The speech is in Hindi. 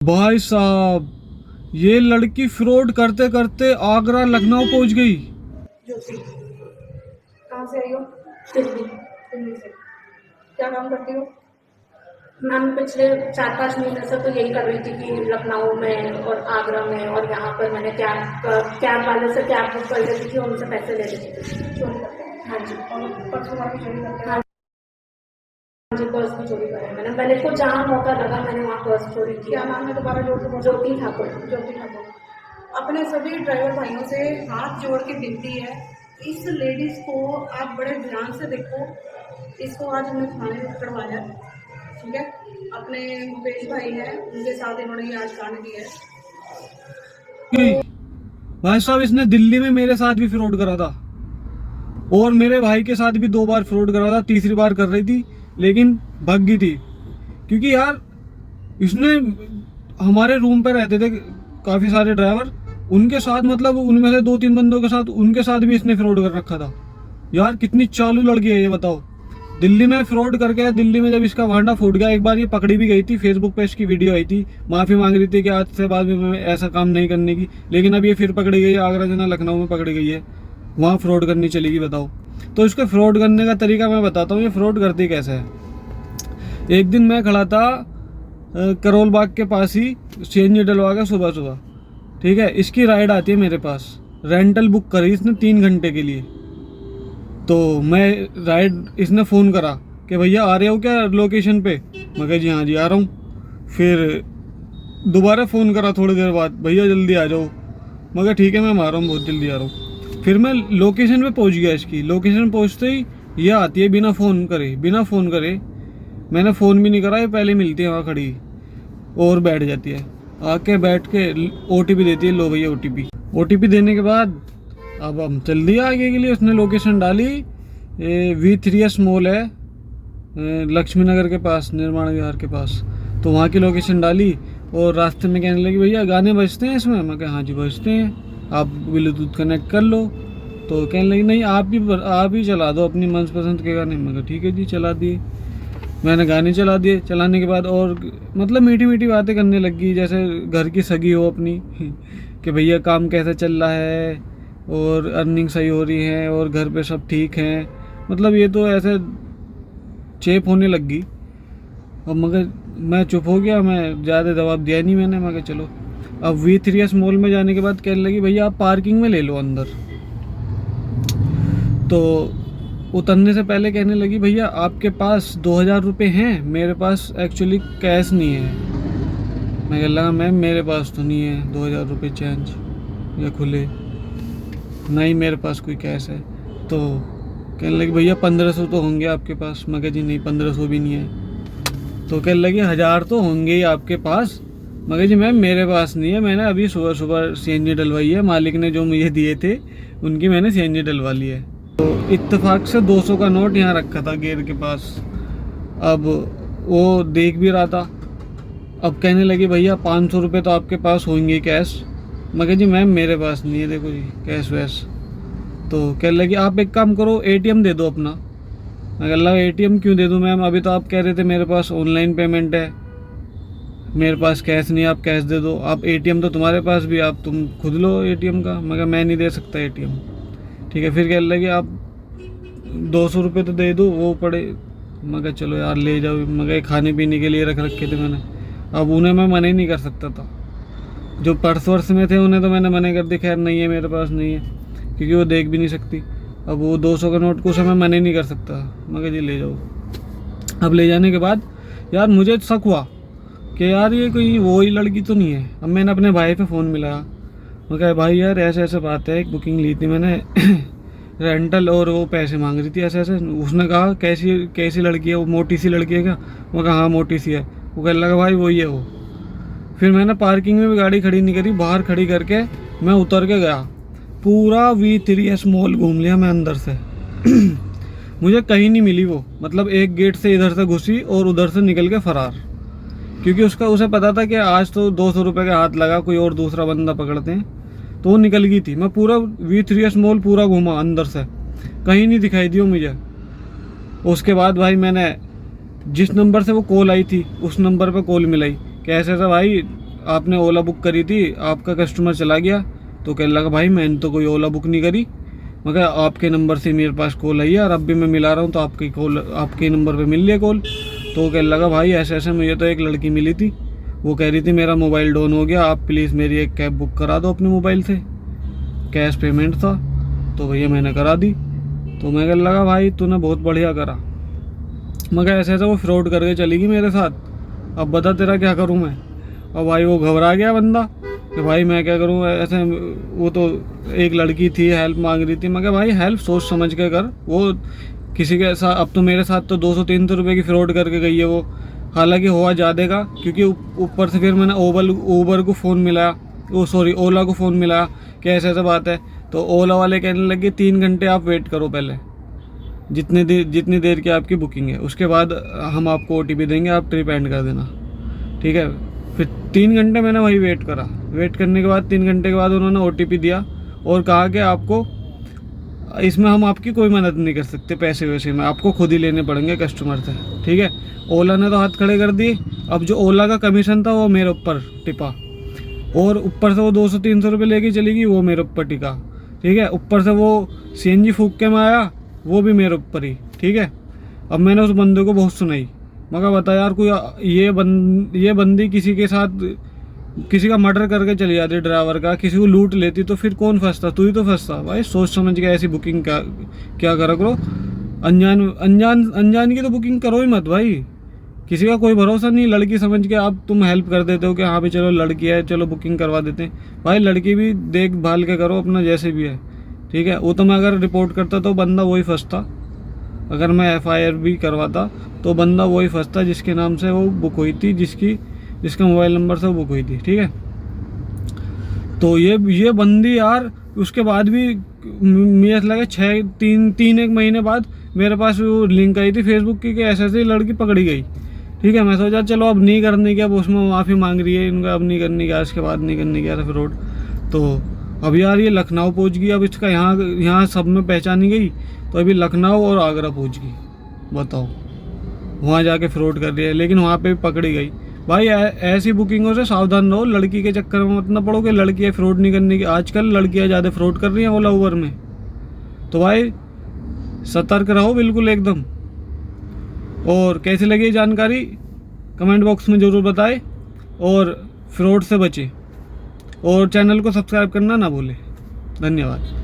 भाई साहब, ये लड़की फ्रॉड करते करते आगरा लखनऊ पहुंच गई। ज्योति, कहाँ से आई हो? दिल्ली। दिल्ली से क्या काम करती हो? मैम पिछले 4-5 महीने से तो यही कर रही थी कि लखनऊ में और आगरा में और यहाँ पर मैंने कैब वाले से कैब बुक कर देती थी और उनसे पैसे ले लेती थी। चोरी करते हैं? हाँ जी। और पर्स वगैरह भी चोरी करते हैं? हाँ जी, पर्स भी चोरी करा है मैंने। मैंने को जहाँ मौका लगा मैंने वहाँ पर्स चोरी क्या किया। नाम है दोबारा जोड़ के बोलो? ज्योति ठाकुर। ज्योति ठाकुर। अपने सभी ड्राइवर भाइयों से हाथ जोड़ के विनती है, इस लेडीज को आप बड़े ध्यान से देखो। इसको आज हमने थाने में पकड़वाया, ठीक है? अपने मुकेश भाई हैं, उनके साथ इन्होंने ये आज कांड किया है। भाई साहब, इसने दिल्ली में मेरे साथ भी फ्रॉड करा था और मेरे भाई के साथ भी 2 बार फ्रॉड करा था। तीसरी बार कर रही थी लेकिन भाग गई थी, क्योंकि यार इसने हमारे रूम पे रहते थे काफी सारे ड्राइवर, उनके साथ मतलब उनमें से 2-3 बंदों के साथ उनके साथ भी इसने फ्रॉड कर रखा था। यार कितनी चालू लड़की है ये, बताओ। दिल्ली में फ्रॉड करके, दिल्ली में जब इसका भांडा फूट गया, एक बार ये पकड़ी भी गई थी, फेसबुक पे इसकी वीडियो आई थी, माफी मांग रही थी कि आज से बाद में ऐसा काम नहीं करने की। लेकिन अब ये फिर पकड़ी गई, आगरा जना लखनऊ में पकड़ी गई है, वहाँ फ्रॉड करनी चलेगी, बताओ। तो इसको फ्रॉड करने का तरीका मैं बताता हूँ, ये फ्रॉड करती कैसे है। एक दिन मैं खड़ा था करोल बाग के पास ही, सीएनजी डलवा के सुबह सुबह, ठीक है। इसकी राइड आती है मेरे पास, रेंटल बुक करी इसने 3 घंटे के लिए। तो मैं राइड, इसने फ़ोन करा कि भैया आ रहे हो क्या लोकेशन पे? मैं कहा जी हाँ जी आ रहा हूँ। फिर दोबारा फ़ोन करा थोड़ी देर बाद, भैया जल्दी आ जाओ। मैं कहा ठीक है मैं आ रहा हूँ, बहुत जल्दी आ रहा हूँ। फिर मैं लोकेशन पे पहुँच गया इसकी। लोकेशन पहुँचते ही ये आती है बिना फ़ोन करे। मैंने फ़ोन भी नहीं करा, ये पहले मिलती है वहाँ खड़ी और बैठ जाती है। आके बैठ के OTP देती है, लो भैया OTP देने के बाद अब हम चल दिया आगे के लिए। उसने लोकेशन डाली, V3S मॉल है लक्ष्मी नगर के पास, निर्माण विहार के पास। तो वहाँ की लोकेशन डाली और रास्ते में कहने लगी भैया गाने बजते हैं इसमें? मैं कहा हाँ जी बजते हैं, आप ब्लूटूथ कनेक्ट कर लो। तो कहने लगी नहीं आप ही चला दो अपनी मनपसंद के गाने। मैं कहा ठीक है जी, चला दिए। मैंने गाने चला दिए। चलाने के बाद और मतलब मीठी मीठी बातें करने लगी, जैसे घर की सगी हो अपनी कि भैया काम कैसा चल रहा है और अर्निंग सही हो रही है और घर पे सब ठीक हैं। मतलब ये तो ऐसे चेप होने लग गई। अब मगर मैं चुप हो गया, मैं ज़्यादा जवाब दिया नहीं मैंने। मैं कहा चलो। अब V3S मॉल में जाने के बाद कहने लगी भैया आप पार्किंग में ले लो अंदर। तो उतरने से पहले कहने लगी भैया आपके पास 2000 रुपये हैं? मेरे पास एक्चुअली कैश नहीं है। मैं कह लगा मैम मेरे पास तो नहीं है 2000 रुपये चेंज या खुले, नहीं मेरे पास कोई कैश है। तो कहने लगी भैया 1500 तो होंगे आपके पास। मैं कहा जी नहीं 1500 भी नहीं है। तो कहने लगी 1000 तो होंगे ही आपके पास। मैं कहा जी मैम मेरे पास नहीं है, मैंने अभी सुबह सुबह CNG डलवाई है, मालिक ने जो मुझे दिए थे उनकी मैंने CNG डलवा ली है। तो इत्तेफाक से 200 का नोट यहाँ रखा था गेट के पास। अब वो देख भी रहा था। अब कहने लगी भैया 500 रुपये तो आपके पास होंगे कैश। मैं कहा जी मैम मेरे पास नहीं है, देखो जी कैश वैश। तो कहने लगी आप एक काम करो ATM दे दो अपना। मैं कह लगा ATM क्यों दे दूँ मैम, अभी तो आप कह रहे थे मेरे पास ऑनलाइन पेमेंट है, मेरे पास कैश नहीं, आप कैश दे दो। आप ATM तो तुम्हारे पास भी, आप तुम खुद लो ATM का। मैं कहा मैं नहीं दे सकता ATM। ठीक है। फिर कहने लगे आप 200 रुपये तो दे दो, वो पड़े। मैं कहा चलो यार ले जाओ। मैं कहा खाने पीने के लिए रख रखे थे मैंने, अब उन्हें मैं मना ही नहीं कर सकता था। जो पर्स वर्स में थे उन्हें तो मैंने मना कर दी, खैर नहीं है मेरे पास नहीं है, क्योंकि वो देख भी नहीं सकती। अब वो 200 का नोट को मैं मना ही नहीं कर सकता। मैं कहा जी ले जाओ। अब ले जाने के बाद यार मुझे शक हुआ कि यार ये कोई वो ही लड़की तो नहीं है। अब मैंने अपने भाई पे फ़ोन मिलाया। मैं कहा भाई यार ऐसे ऐसे बात है, एक बुकिंग ली थी मैंने रेंटल, और वो पैसे मांग रही थी ऐसे ऐसे। उसने कहा कैसी लड़की है वो, मोटी सी लड़की है क्या? मैं कहा हाँ मोटी सी है। वो कहने लगा भाई वही है वो। फिर मैंने पार्किंग में भी गाड़ी खड़ी नहीं करी, बाहर खड़ी करके मैं उतर के गया। पूरा V3S मॉल घूम लिया मैं अंदर से मुझे कहीं नहीं मिली वो। मतलब एक गेट से इधर से घुसी और उधर से निकल के फरार, क्योंकि उसे पता था कि आज तो 200 रुपये का हाथ लगा, कोई और दूसरा बंदा पकड़ते हैं। तो वो निकल गई थी। मैं पूरा V3S मॉल पूरा घूमा अंदर से, कहीं नहीं दिखाई दी वो मुझे। उसके बाद भाई मैंने जिस नंबर से वो कॉल आई थी उस नंबर पे कॉल मिलाई कि ऐसा भाई आपने ओला बुक करी थी, आपका कस्टमर चला गया। तो कहने लगा भाई मैंने तो कोई ओला बुक नहीं करी, मगर आपके नंबर से मेरे पास कॉल आई है और अब भी मैं मिला रहा हूँ तो आपकी कॉल आपके नंबर पे मिल रही है कॉल। तो कहने लगा भाई ऐसे ऐसे मुझे तो एक लड़की मिली थी, वो कह रही थी मेरा मोबाइल डाउन हो गया, आप प्लीज़ मेरी एक कैब बुक करा दो अपने मोबाइल से, कैश पेमेंट था। तो भैया मैंने करा दी। तो मैं कहने लगा भाई तूने बहुत बढ़िया करा, मगर ऐसे ऐसे वो फ्रॉड करके चली गई मेरे साथ, अब बता तेरा क्या करूँ मैं। और भाई वो घबरा गया बंदा कि भाई मैं क्या करूँ ऐसे। वो तो एक लड़की थी, हेल्प मांग रही थी, मगर भाई हेल्प सोच समझ के कर। वो किसी के साथ, अब तो मेरे साथ तो 200-300 रुपये की फ्रॉड करके गई है वो, हालांकि हुआ ज़्यादा का, क्योंकि ऊपर से फिर मैंने ऊबर को फ़ोन मिलाया, ओला को फ़ोन मिलाया कि ऐसे ऐसा बात है। तो ओला वाले कहने लगे 3 घंटे आप वेट करो पहले, जितनी देर की आपकी बुकिंग है, उसके बाद हम आपको OTP देंगे, आप ट्रिप एंड कर देना, ठीक है। फिर 3 घंटे मैंने वही वेट करा। वेट करने के बाद 3 घंटे के बाद उन्होंने OTP दिया और कहा कि आपको इसमें हम आपकी कोई मदद नहीं कर सकते, पैसे वैसे में आपको खुद ही लेने पड़ेंगे कस्टमर से, ठीक है। ओला ने तो हाथ खड़े कर दिए। अब जो ओला का कमीशन था वो मेरे ऊपर टिपा, और ऊपर से वो 200-300 रुपये लेके चली गई, वो मेरे ऊपर टिका, ठीक है। ऊपर से वो CNG फूक के मैं आया, वो भी मेरे ऊपर ही, ठीक है। अब मैंने उस बंदे को बहुत सुनाई, मगर बता यार कोई ये बंदी किसी के साथ किसी का मर्डर करके चली जाती ड्राइवर का, किसी को लूट लेती, तो फिर कौन फंसता, तू ही तो फंसता। भाई सोच समझ के ऐसी बुकिंग क्या करा करो। अनजान की तो बुकिंग करो ही मत भाई, किसी का कोई भरोसा नहीं। लड़की समझ के आप तुम हेल्प कर देते हो कि हाँ भाई चलो लड़की है, चलो बुकिंग करवा देते हैं। भाई लड़की भी देखभाल के करो अपना, जैसे भी है, ठीक है। वो तो मैं अगर रिपोर्ट करता तो बंदा वही फंसता, अगर मैं FIR भी करवाता तो बंदा वही फंसता जिसके नाम से वो बुक हुई थी, जिसका मोबाइल नंबर से वो बुक हुई थी, ठीक है। तो ये बंदी यार, उसके बाद भी मुझे लगा 3-1 महीने बाद मेरे पास वो लिंक आई थी फेसबुक की कि ऐसे ऐसे लड़की पकड़ी गई, ठीक है। मैं सोचा चलो अब नहीं करने की, अब उसमें माफ़ी मांग रही है इनका, अब नहीं करने का, इसके बाद नहीं करने का फ्रॉड। तो अब यार ये लखनऊ पहुंच गई, अब इसका यहाँ सब में पहचानी गई, तो अभी लखनऊ और आगरा पहुंच गई, बताओ। वहाँ जाके फ्रॉड कर रही है, लेकिन वहाँ पे भी पकड़ी गई। भाई ऐसी बुकिंगों से सावधान रहो, लड़की के चक्कर में मत ना पड़ो कि लड़कियाँ फ्रॉड नहीं करने की। आजकल लड़कियाँ ज़्यादा फ्रॉड कर रही हैं ओला उबर में, तो भाई सतर्क रहो बिल्कुल एकदम। और कैसी लगी ये जानकारी कमेंट बॉक्स में ज़रूर बताएं, और फ्रॉड से बचें, और चैनल को सब्सक्राइब करना ना भूलें। धन्यवाद।